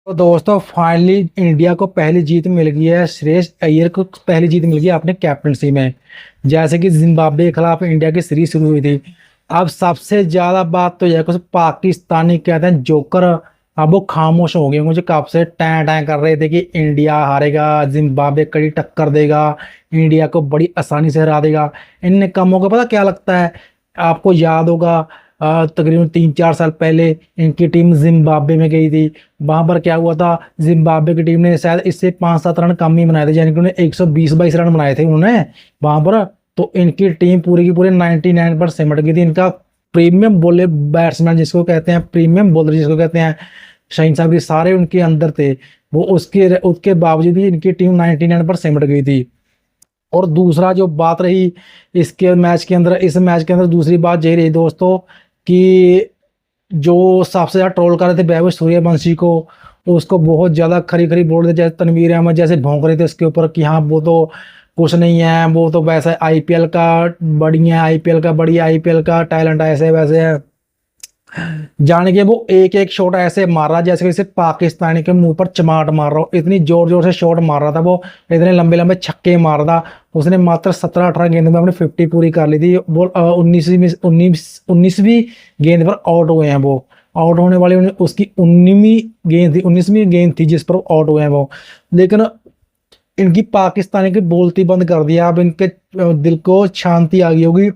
तो दोस्तों finally India को पहली जीत मिल गई है। श्रेयस अय्यर को पहली जीत मिल गई है अपने कैप्टनसी में। जैसे कि जिम्बाब्वे के खिलाफ इंडिया की सीरीज शुरू हुई थी। अब सबसे ज्यादा बात तो यह कि पाकिस्तानी कहते हैं जोकर। अब वो खामोश हो गए, मुझे कब से टैं टैं कर रहे थे कि इंडिया हारेगा, जिम्बाब्वे कड़ी टक्कर देगा, इंडिया को बड़ी आसानी से हरा देगा। इन कमों को पता क्या लगता है? आपको याद होगा, तकरीबन 3-4 साल पहले इनकी टीम जिम्बाब्वे में गई थी। वहां पर क्या हुआ था, जिम्बाब्वे की टीम ने शायद इससे 5-7 रन कम ही बनाए थे, यानी कि उन्होंने 120-22 रन बनाए थे उन्होंने वहां पर। तो इनकी टीम पूरी की पूरी 99 पर सिमट गई थी। इनका प्रीमियम बोले बैट्समैन जिसको कहते हैं, प्रीमियम बॉलर जिसको कहते हैं, शाहीन साहब, ये सारे उनके अंदर थे। वो उसके उसके बावजूद भी इनकी टीम 99 पर सिमट गई थी। और दूसरा जो बात रही इसके मैच के अंदर, इस मैच के अंदर दूसरी बात यही रही दोस्तों कि जो सबसे ज्यादा ट्रोल कर रहे थे वैभव सूर्यवंशी को, उसको बहुत ज्यादा खरी खरी बोल रहे थे, जैसे तनवीर अहमद जैसे भौंक रहे थे उसके ऊपर कि हाँ वो तो कुछ नहीं है, वो तो वैसा आईपीएल का बढ़िया, आईपीएल का बढ़िया, आईपीएल का टैलेंट ऐसे वैसे है। जाने के वो एक एक शॉट ऐसे मार रहा जैसे जैसे पाकिस्तानी के मुंह पर चमाट मार रहा हो, इतनी जोर जोर से शॉट मार रहा था वो, इतने लंबे लंबे छक्के मार रहा था। उसने मात्र 17-18 गेंद में अपनी 50 पूरी कर ली थी। वो 19वीं गेंद पर आउट हुए हैं वो। आउट होने वाली उसकी 19वीं गेंद थी जिस पर आउट हुए हैं वो। लेकिन इनकी पाकिस्तानी की बोलती बंद कर दिया। अब इनके दिल को शांति आ गई होगी।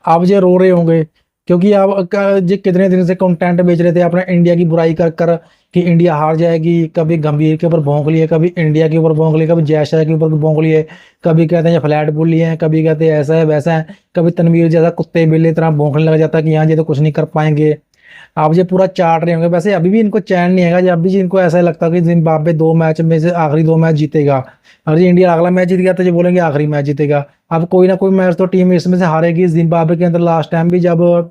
अब ये रो रहे होंगे क्योंकि अब ये कितने दिन से कंटेंट बेच रहे थे अपने इंडिया की बुराई कर कर कि इंडिया हार जाएगी। कभी गंभीर के ऊपर भौंक लिए, कभी इंडिया के ऊपर भौंक लिए, कभी जयशाह के ऊपर भौंक लिए, कभी कहते हैं ये फ्लैट बुली है, कभी कहते हैं ऐसा है वैसा है, कभी तनवीर जैसा कुत्ते बिल्ली तरह भौंकने लग जाता कि यहाँ ये तो कुछ नहीं कर पाएंगे। आप ये पूरा चाट रहे होंगे। वैसे अभी भी इनको चैन नहीं है, जब भी इनको ऐसा लगता है कि जिम्बाब्वे 2 मैच में से आखिरी 2 मैच जीतेगा, अगर ये इंडिया अगला मैच जीत गया तो ये बोलेंगे आखिरी मैच जीतेगा। अब कोई ना कोई मैच तो टीम इसमें से हारेगी। जिम्बाब्वे के अंदर लास्ट टाइम भी जब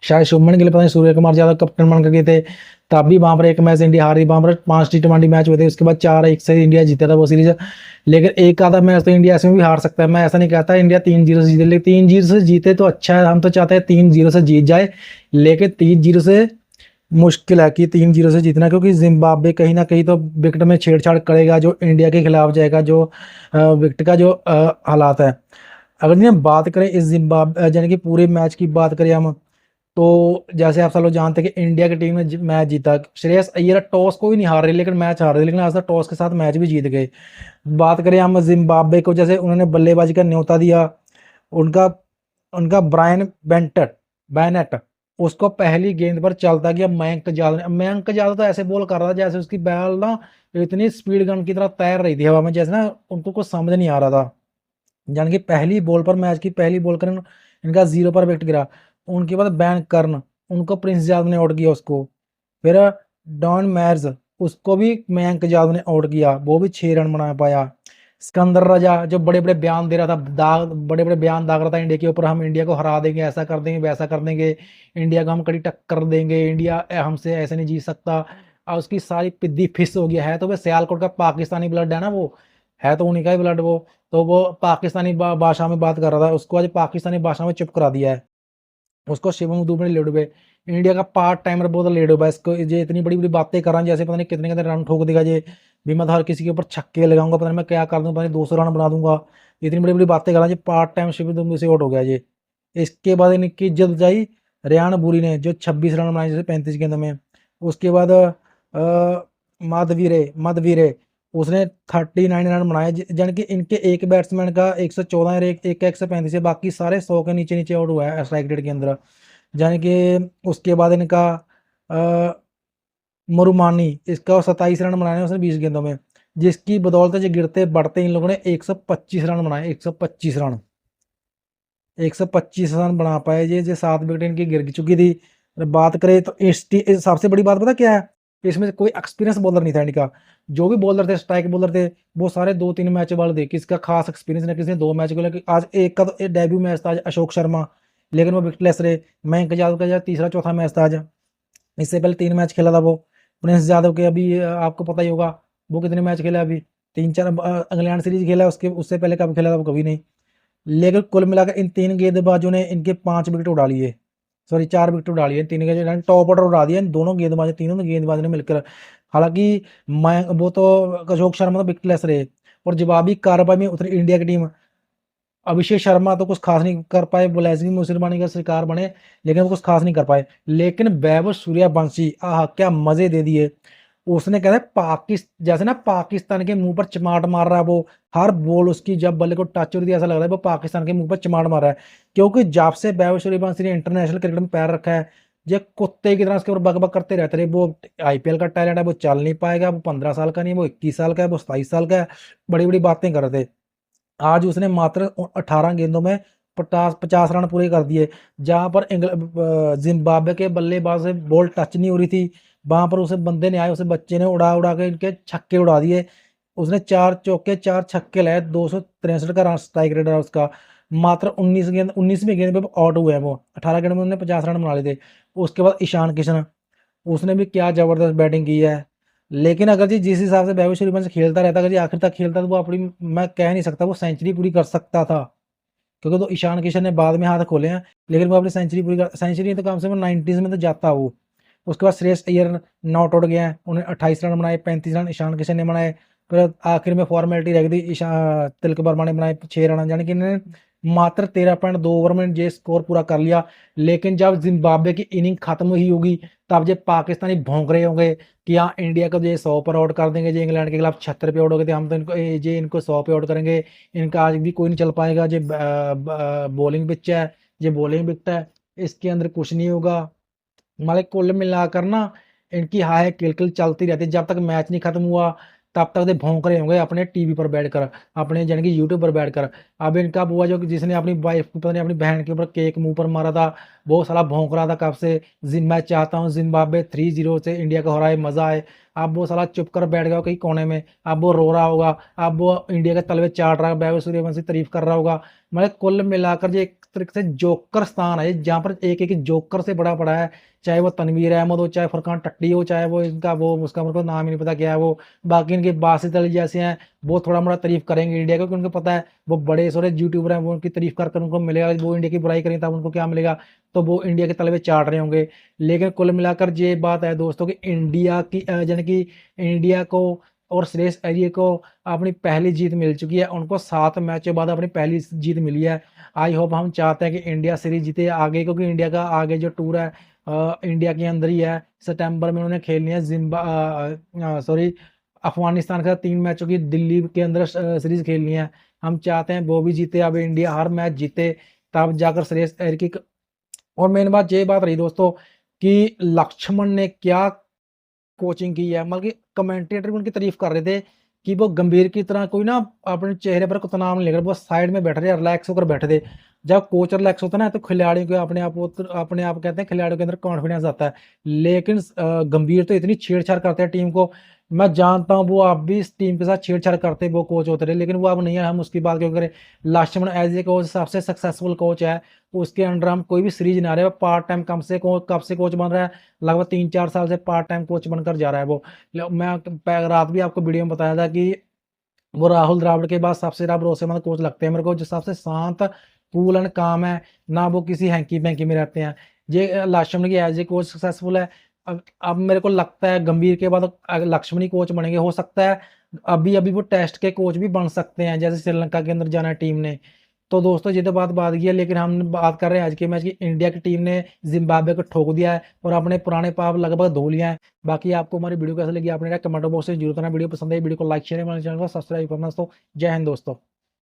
शायद शुभमन गिल, पता नहीं सूर्य कुमार यादव कैप्टन बन के गए थे, तब भी वहां पर एक मैच इंडिया हारी। वहां पर 5 T20 मैच हुए थे, उसके बाद 4-1 से इंडिया जीता था वो सीरीज। लेकिन एक आधा मैच तो इंडिया इसमें भी हार सकता है। मैं ऐसा नहीं कहता इंडिया 3-0 से जीते, लेकिन 3-0 से जीते तो अच्छा है। हम तो चाहते हैं 3-0 से जीत जाए, लेकिन 3-0 से मुश्किल है कि 3-0 से जीतना, क्योंकि जिम्बाब्वे कहीं ना कहीं तो विकेट में छेड़छाड़ करेगा जो इंडिया के खिलाफ जाएगा, जो विकेट का जो हालात है। अगर हम बात करें इस जिम्बाब्वे यानी कि पूरे मैच की बात करें हम, तो जैसे आप सब लोग जानते हैं कि इंडिया की टीम ने मैच जीता। श्रेयस अय्यर टॉस को भी नहीं हार रहे लेकिन मैच हार रहे, लेकिन आज तक टॉस के साथ मैच भी जीत गए। बात करें हम जिम्बाब्वे को, जैसे उन्होंने बल्लेबाजी का न्योता दिया, उनका उनका ब्रायन बैनेट उसको पहली गेंद पर चलता गया मयंक यादव तो ऐसे बॉल कर रहा था जैसे उसकी बॉल ना इतनी स्पीड गन की तरह तैर रही थी हवा में, जैसे ना उनको कुछ समझ नहीं आ रहा था। यानी कि पहली बॉल पर, मैच की पहली बॉल कर इनका 0 पर विकेट गिरा। उनके बाद बैन कर्न, उनको प्रिंस यादव ने आउट किया उसको। फिर डॉन मैर्स, उसको भी मयंक यादव ने आउट किया, वो भी 6 रन बना पाया। सिकंदर रजा जो बड़े बड़े बयान दे रहा था, बड़े बड़े बयान दाग रहा था इंडिया के ऊपर, हम इंडिया को हरा देंगे, ऐसा कर देंगे, वैसा कर देंगे, इंडिया को हम कड़ी टक्कर देंगे, इंडिया हमसे ऐसे नहीं जीत सकता। और उसकी सारी पिद्दी फिस हो गया है। तो वह सियालकोट का पाकिस्तानी ब्लड है ना, वो है तो उन्हीं का ही ब्लड वो। तो वो पाकिस्तानी भाषा में बात कर रहा था, उसको आज पाकिस्तानी भाषा में चुप करा दिया है। उसको शिवम दुबे ने लेडुबे, इंडिया का पार्ट टाइमर बहुत लेडुबे, इसको ये इतनी बड़ी बड़ी बातें कर रहा है जैसे पता नहीं कितने कितने रन ठोक देगा ये भी। मैं हर किसी के ऊपर छक्के लगाऊंगा, पता नहीं मैं क्या कर दूंगा, पता नहीं 200 रन बना दूंगा। इतनी बड़ी बड़ी बातें कर रहा है। पार्ट टाइम शिवम दुबे से आउट हो गया ये। इसके बाद इनकी इज्जत जाई रेयान बुरी ने, जो 26 रन बनाए जैसे 35 गेंद में। उसके बाद माधवीरे माधवीरे उसने 39 रन बनाए, यानी कि इनके एक बैट्समैन का 114 और एक का 135 है, बाकी सारे 100 के नीचे नीचे आउट हुआ है स्ट्राइक रेट के अंदर। यानी कि उसके बाद इनका अ, मरुमानी, इसका 27 रन बनाए उसने 20 गेंदों में, जिसकी बदौलत जो गिरते बढ़ते इन लोगों ने 125 रन बनाए। 125 रन, 125 रन बना पाए ये 7 विकेट इनकी गिर चुकी थी। बात करें तो इस सबसे बड़ी बात पता क्या है, इसमें कोई एक्सपीरियंस बॉलर नहीं था इनका। जो भी बॉलर थे, स्ट्राइक बॉलर थे, वो सारे 2-3 मैच वाले थे, किसका खास एक्सपीरियंस नहीं, किसी ने 2 मैच को लेकर। आज एक का तो डेब्यू मैच था आज अशोक शर्मा, लेकिन वो विकेटलेस रहे। मयंक यादव का तीसरा चौथा मैच था आज, इससे पहले 3 मैच खेला था वो। प्रिंस यादव के अभी आपको पता ही होगा वो कितने मैच खेला अभी, 3-4 इंग्लैंड सीरीज खेला, उसके उससे पहले कब खेला था वो कभी नहीं। लेकिन कुल मिलाकर इन 3 गेंदबाजों ने इनके 5 विकेट उड़ा लिए। सॉरी 4 विकेट उड़ा लिए, 3 विकेट टॉप ऑर्डर उड़ा दिया इन दोनों गेंदबाज, तीनों गेंदबाज ने मिलकर। हालाँकि मैं वो तो अशोक शर्मा तो विकेटलेस रहे और जवाबी कार्रवाई में उतरी इंडिया की टीम। अभिषेक शर्मा तो कुछ खास नहीं कर पाए, बुलेजमी मुसलमानी का शिकार बने, लेकिन वो कुछ खास नहीं कर पाए। लेकिन वैभव सूर्यवंशी आह क्या मजे दे दिए। उसने कहते जैसे ना पाकिस्तान के मुंह पर चमाट मार रहा है वो। हर बॉल उसकी जब बल्ले को टच हो रही थी ऐसा लग रहा है वो पाकिस्तान के मुंह पर चमाट मार रहा है। क्योंकि जब से वैभव सूर्यवंशी ने इंटरनेशनल क्रिकेट में पैर रखा है, ये कुत्ते की तरह उसके ऊपर बकबक करते रहते रहे। वो आईपीएल का टैलेंट है, वो चल नहीं पाएगा, वो 15 साल का नहीं है, वो 21 साल का है, वो 27 साल का है। बड़ी बड़ी बातें कर रहे थे। आज उसने मात्र 18 गेंदों में 50 रन पूरे कर दिए। जहां पर जिम्बाब्वे के बल्लेबाज से बॉल टच नहीं हो रही थी, वहां पर उसे बंदे ने आए, उसे बच्चे ने उड़ा उड़ा के इनके छक्के उड़ा दिए। उसने 4 चौके 4 छक्के लाए, 263 का स्ट्राइक रेट है उसका। मात्र 19वीं गेंद पे आउट हुए हैं वो। 18 गेंद में उन्होंने 50 रन बना लिए थे। उसके बाद ईशान किशन, उसने भी क्या जबरदस्त बैटिंग की है। लेकिन अगर जी जिस हिसाब से वैभव सूर्यवंशी खेलता रहता, अगर जी आखिर तक खेलता तो वो अपनी, मैं कह नहीं सकता वो सेंचुरी पूरी कर सकता था। क्योंकि तो ईशान किशन ने बाद में हाथ खोले हैं, लेकिन वो अपनी सेंचुरी तो कम से कम 90s में तो जाता वो। उसके बाद श्रेयस अय्यर नॉट आउट गया है, उन्हें 28 रन बनाए, 35 रन ईशान किशन ने बनाए। फिर आखिर में फॉर्मेलिटी रह गई थी, तिलक वर्मा ने बनाए 6 रन, यानी कि इन्होंने मात्र 13.2 ओवर में ये स्कोर पूरा कर लिया। लेकिन जब जिम्बाब्वे की इनिंग खत्म हुई होगी, तब ये पाकिस्तानी भौंक रहे होंगे कि हाँ इंडिया को ये 100 पर आउट कर देंगे, ये इंग्लैंड के खिलाफ 76 पे आउट हो गए थे, हम तो इनको 100 पे आउट करेंगे, इनका आज भी कोई नहीं चल पाएगा, ये बॉलिंग पिच है, ये बॉलिंग पिच है, इसके अंदर कुछ नहीं होगा। मतलब कुल मिलाकर ना इनकी हाय किलकिल चलती रहती है। जब तक मैच नहीं खत्म हुआ तब तक ये भौंक रहे होंगे अपने टीवी पर बैठकर, अपने यानी कि यूट्यूब पर बैठकर। अब इनका बुआ जो जिसने अपनी वाइफ को, पता नहीं अपनी बहन के ऊपर केक मुंह पर मारा था, वो साला भौंक रहा था कब से, मैं चाहता हूँ जिम्बाब्वे 3-0 से इंडिया को हराए, मजा आए। अब वो साला चुप कर बैठ गया कहीं कोने में, अब वो रो रहा होगा, अब वो इंडिया के तलवे चाट रहा है, वैभव सूर्यवंशी तारीफ कर रहा होगा। मतलब कुल मिलाकर ये एक तरीके से जोकर स्थान है जहाँ पर एक एक जोकर से बड़ा पड़ा है। चाहे वो तनवीर अहमद हो, चाहे फुरकान टट्टी हो, चाहे वो इनका वो उसका मेरे को नाम ही नहीं पता क्या है वो। बाकी इनके बासित अली जैसे हैं, वो थोड़ा मोड़ा तारीफ करेंगे इंडिया को, क्योंकि उनको पता है वो बड़े सोरे यूट्यूबर हैं, वो उनकी तारीफ कर उनको मिलेगा। वो इंडिया की बुराई करें तब उनको क्या मिलेगा, तो वो इंडिया के तलवे चाट रहे होंगे। लेकिन कुल मिलाकर ये बात है दोस्तों कि इंडिया की यानी कि इंडिया को और श्रेयस अय्यर को अपनी पहली जीत मिल चुकी है। उनको 7 मैचों बाद अपनी पहली जीत मिली है। आई होप, हम चाहते हैं कि इंडिया सीरीज जीते आगे, क्योंकि इंडिया का आगे जो टूर है इंडिया के अंदर ही है। सितंबर में उन्होंने खेलनी है सॉरी अफगानिस्तान के साथ 3 मैचों की दिल्ली के अंदर सीरीज खेलनी है। हम चाहते हैं वो भी जीते, अब इंडिया हर मैच जीते, तब जाकर श्रेयस अय्यर की। और मेन बात ये बात रही दोस्तों कि लक्ष्मण ने क्या कोचिंग की है। मतलब कि कमेंटेटर भी उनकी तारीफ कर रहे थे कि वो गंभीर की तरह कोई ना अपने चेहरे पर कोई तनाव नहीं लेकर वो साइड में बैठ रहे, रिलैक्स होकर बैठे थे। जब कोच रिलैक्स होता है ना तो खिलाड़ियों को अपने आप कहते हैं खिलाड़ियों के अंदर कॉन्फिडेंस आता है। लेकिन गंभीर तो इतनी छेड़छाड़ करते हैं टीम को। मैं जानता हूँ वो आप भी इस टीम के साथ छेड़छाड़ करते वो कोच होते रहे, लेकिन वो अब नहीं है, हम उसकी बात क्यों करें। लक्ष्मण एज ए कोच सबसे सक्सेसफुल कोच है, उसके अंडर हम कोई भी सीरीज ना रहे। पार्ट टाइम कब से कोच बन रहा है, लगभग 3-4 साल से पार्ट टाइम कोच बनकर जा रहा है वो। मैं रात भी आपको वीडियो में बताया था कि वो राहुल द्राविड़ के बाद सबसे ज्यादा भरोसेमंद कोच लगते हैं मेरे को, जो सबसे शांत कूल एंड काम है, ना वो किसी हैंकी पैंकी में रहते हैं। ये लक्ष्मण की एज ए कोच सक्सेसफुल है। अब मेरे को लगता है गंभीर के बाद लक्ष्मणी कोच बनेंगे, हो सकता है अभी अभी वो टेस्ट के कोच भी बन सकते हैं, जैसे श्रीलंका के अंदर जाना है टीम ने। तो दोस्तों ये तो बात की है, लेकिन हम बात कर रहे हैं आज के मैच की। इंडिया की टीम ने जिम्बाब्वे को ठोक दिया है और अपने पुराने पाप लगभग धो लिया है। बाकी आपको हमारी वीडियो कैसे लगी, आपने कमेंट बॉक्स से जरूर करना। वीडियो पसंद है वीडियो को लाइक शेयर, हमारे चैनल को सब्सक्राइब करना दोस्तों। जय हिंद दोस्तों।